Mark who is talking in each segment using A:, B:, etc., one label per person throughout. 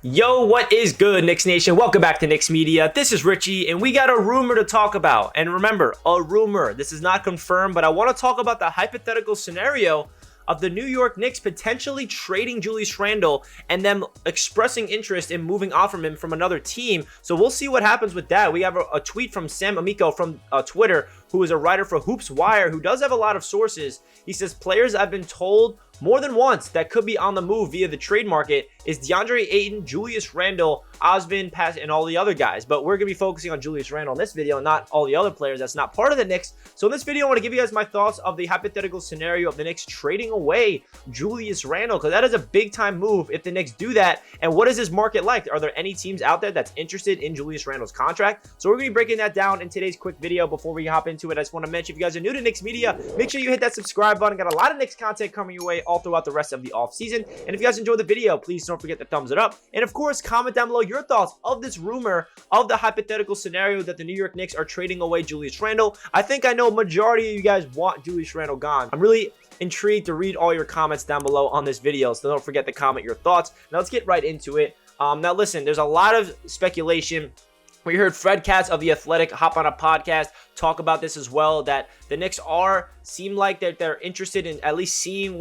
A: Yo, what is good, Knicks Nation? Welcome back to Knicks Media. This is Richie, and we got a rumor to talk about. And remember, a rumor. This is not confirmed, but I want to talk about the hypothetical scenario of the New York Knicks potentially trading Julius Randle and them expressing interest in moving on from him from another team. So we'll see what happens with that. We have a tweet from Sam Amico from Twitter, who is a writer for Hoops Wire, who does have a lot of sources. He says, players I've been told more than once that could be on the move via the trade market is DeAndre Ayton, Julius Randle, Osman, Pass, and all the other guys. But we're going to be focusing on Julius Randle in this video, not all the other players that's not part of the Knicks. So in this video, I want to give you guys my thoughts of the hypothetical scenario of the Knicks trading away Julius Randle, because that is a big-time move if the Knicks do that. And what is this market like? Are there any teams out there that's interested in Julius Randle's contract? So we're going to be breaking that down in today's quick video. Before we hop into it, I just want to mention, if you guys are new to Knicks Media, make sure you hit that subscribe button. Got a lot of Knicks content coming your way all throughout the rest of the offseason. And if you guys enjoyed the video, please don't forget to thumbs it up. And of course, comment down below your thoughts of this rumor of the hypothetical scenario that the New York Knicks are trading away Julius Randle. I think I know majority of you guys want Julius Randle gone. I'm really intrigued to read all your comments down below on this video, so don't forget to comment your thoughts. Now let's get right into it. Now listen, there's a lot of speculation. We heard Fred Katz of The Athletic hop on a podcast talk about this as well, that the Knicks seem like that they're interested in at least seeing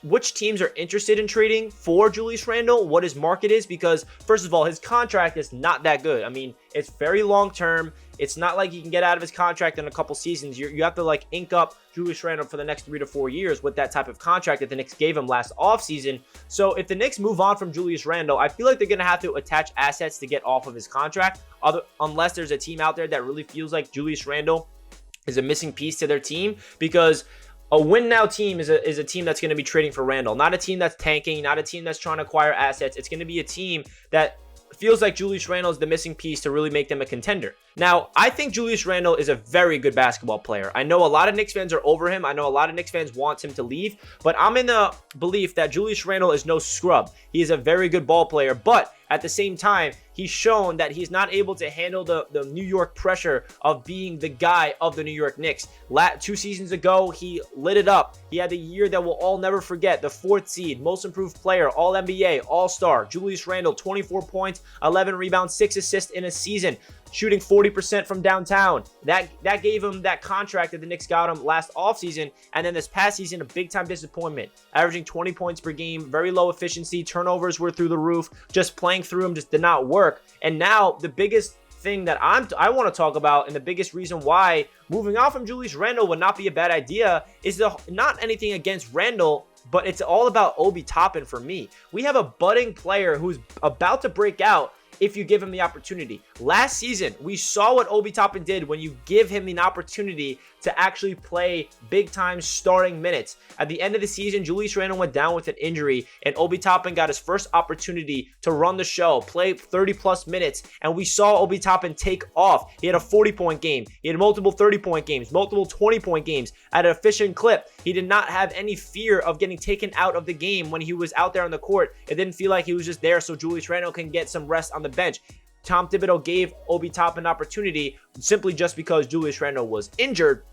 A: which teams are interested in trading for Julius Randle, what his market is, because first of all, his contract is not that good. I mean, it's very long term. It's not like he can get out of his contract in a couple seasons. You have to like ink up Julius Randle for the next 3 to 4 years with that type of contract that the Knicks gave him last offseason. So if the Knicks move on from Julius Randle, I feel like they're going to have to attach assets to get off of his contract, unless there's a team out there that really feels like Julius Randle is a missing piece to their team, because a win-now team is a team that's going to be trading for Randle, not a team that's tanking, not a team that's trying to acquire assets. It's going to be a team that feels like Julius Randle is the missing piece to really make them a contender. Now, I think Julius Randle is a very good basketball player. I know a lot of Knicks fans are over him. I know a lot of Knicks fans want him to leave, but I'm in the belief that Julius Randle is no scrub. He is a very good ball player, but at the same time, he's shown that he's not able to handle the New York pressure of being the guy of the New York Knicks. 2 seasons ago, he lit it up. He had the year that we'll all never forget, the 4th seed, most improved player, All-NBA, All-Star. Julius Randle, 24 points, 11 rebounds, 6 assists in a season, shooting 40% from downtown. That gave him that contract that the Knicks got him last offseason. And then this past season, a big-time disappointment. Averaging 20 points per game, very low efficiency, turnovers were through the roof. Just playing through him just did not work. And now the biggest thing that I want to talk about, and the biggest reason why moving on from Julius Randle would not be a bad idea, is not anything against Randle, but it's all about Obi Toppin for me. We have a budding player who's about to break out if you give him the opportunity. Last season, we saw what Obi Toppin did when you give him an opportunity to actually play big-time starting minutes. At the end of the season, Julius Randle went down with an injury, and Obi Toppin got his first opportunity to run the show, play 30-plus minutes, and we saw Obi Toppin take off. He had a 40-point game. He had multiple 30-point games, multiple 20-point games at an efficient clip. He did not have any fear of getting taken out of the game when he was out there on the court. It didn't feel like he was just there so Julius Randle can get some rest on the bench. Tom Thibodeau gave Obi Toppin an opportunity simply just because Julius Randle was injured.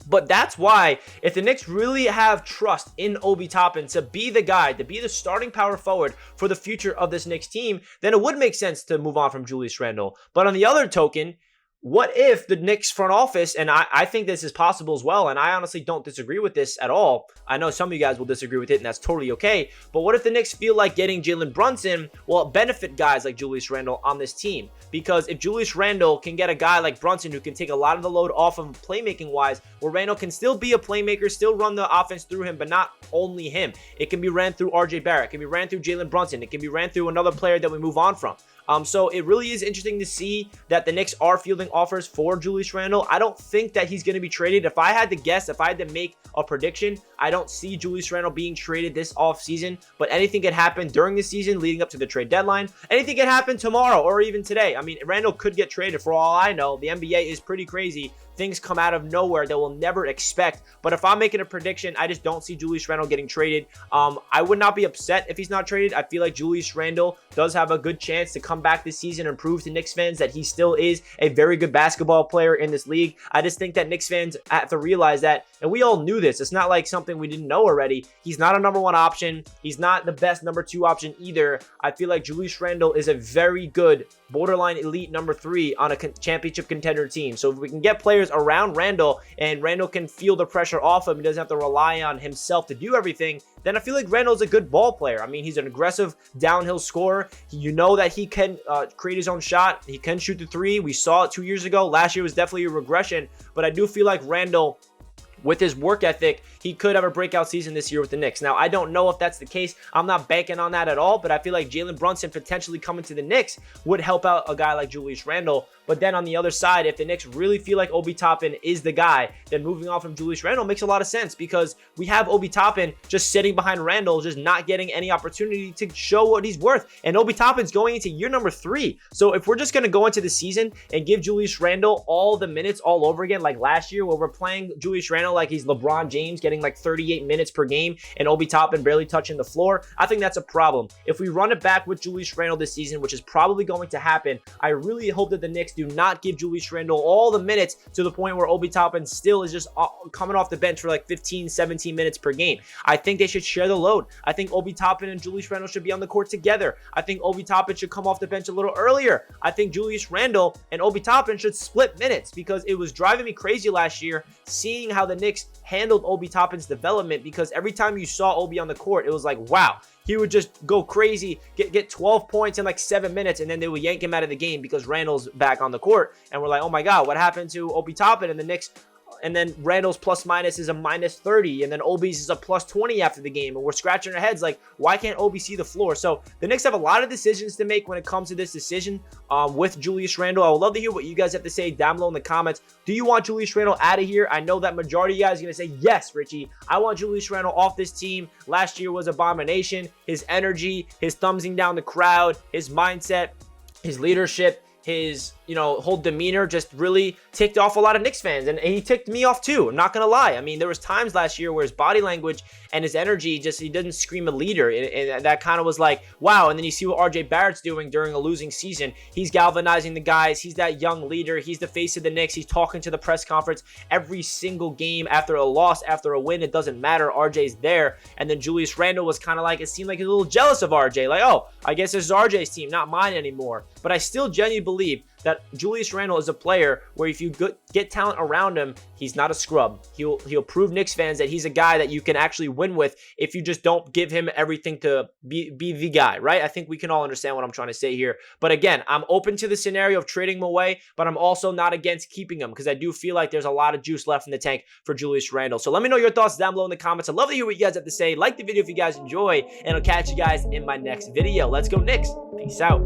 A: But that's why, if the Knicks really have trust in Obi Toppin to be the guy, to be the starting power forward for the future of this Knicks team, then it would make sense to move on from Julius Randle. But on the other token, what if the Knicks front office, and I think this is possible as well, and I honestly don't disagree with this at all. I know some of you guys will disagree with it, and that's totally okay. But what if the Knicks feel like getting Jalen Brunson will benefit guys like Julius Randle on this team? Because if Julius Randle can get a guy like Brunson who can take a lot of the load off of playmaking-wise, where Randle can still be a playmaker, still run the offense through him, but not only him. It can be ran through RJ Barrett. It can be ran through Jalen Brunson. It can be ran through another player that we move on from. So it really is interesting to see that the Knicks are fielding offers for Julius Randle. I don't think that he's going to be traded. If I had to guess, if I had to make a prediction, I don't see Julius Randle being traded this offseason, but anything could happen during the season leading up to the trade deadline. Anything could happen tomorrow or even today. I mean, Randle could get traded for all I know. The NBA is pretty crazy. Things come out of nowhere that we'll never expect. But if I'm making a prediction, I just don't see Julius Randle getting traded. I would not be upset if he's not traded. I feel like Julius Randle does have a good chance to come come back this season and prove to Knicks fans that he still is a very good basketball player in this league. I just think that Knicks fans have to realize that, and we all knew this. It's not like something we didn't know already. He's not a number one option. He's not the best number two option either. I feel like Julius Randle is a very good borderline elite number 3 on a championship contender team. So if we can get players around Randle and Randle can feel the pressure off him, he doesn't have to rely on himself to do everything, then I feel like Randle's a good ball player. I mean, he's an aggressive downhill scorer. You know that he can create his own shot. He can shoot the 3. We saw it 2 years ago. Last year was definitely a regression, but I do feel like Randle, with his work ethic, he could have a breakout season this year with the Knicks. Now, I don't know if that's the case. I'm not banking on that at all, but I feel like Jalen Brunson potentially coming to the Knicks would help out a guy like Julius Randle. But then on the other side, if the Knicks really feel like Obi Toppin is the guy, then moving on from Julius Randle makes a lot of sense, because we have Obi Toppin just sitting behind Randle, just not getting any opportunity to show what he's worth. And Obi Toppin's going into year number 3. So if we're just going to go into the season and give Julius Randle all the minutes all over again, like last year where we're playing Julius Randle like he's LeBron James getting like 38 minutes per game and Obi Toppin barely touching the floor, I think that's a problem. If we run it back with Julius Randle this season, which is probably going to happen, I really hope that the Knicks do not give Julius Randle all the minutes to the point where Obi Toppin still is just coming off the bench for like 15, 17 minutes per game. I think they should share the load. I think Obi Toppin and Julius Randle should be on the court together. I think Obi Toppin should come off the bench a little earlier. I think Julius Randle and Obi Toppin should split minutes, because it was driving me crazy last year seeing how the Knicks handled Obi Toppin's development, because every time you saw Obi on the court, it was like, wow, he would just go crazy, get 12 points in like 7 minutes, and then they would yank him out of the game because Randle's back on the court. And we're like, oh my God, what happened to Obi Toppin? And the Knicks, and then Randle's plus minus is a minus 30, and then Obi's is a plus 20 after the game, and we're scratching our heads like, why can't Obi see the floor? So the Knicks have a lot of decisions to make when it comes to this decision with Julius Randle. I would love to hear what you guys have to say down below in the comments. Do you want Julius Randle out of here? I know that majority of you guys are going to say, yes, Richie, I want Julius Randle off this team. Last year was abomination. His energy, his thumbsing down the crowd, his mindset, his leadership, his, whole demeanor just really ticked off a lot of Knicks fans, and he ticked me off too. I'm not gonna lie. I mean, there was times last year where his body language and his energy, he didn't scream a leader, and that kind of was like, wow. And then you see what RJ Barrett's doing during a losing season. He's galvanizing the guys. He's that young leader. He's the face of the Knicks. He's talking to the press conference every single game, after a loss, after a win, it doesn't matter. RJ's there. And then Julius Randle was kind of like, it seemed like he was a little jealous of RJ, like, oh, I guess this is RJ's team, not mine anymore. But I still genuinely believe that Julius Randle is a player where if you get talent around him, he's not a scrub. He'll prove Knicks fans that he's a guy that you can actually win with if you just don't give him everything to be the guy, right? I think we can all understand what I'm trying to say here. But again, I'm open to the scenario of trading him away, but I'm also not against keeping him, because I do feel like there's a lot of juice left in the tank for Julius Randle. So let me know your thoughts down below in the comments. I'd love to hear what you guys have to say. Like the video if you guys enjoy, and I'll catch you guys in my next video. Let's go Knicks. Peace out.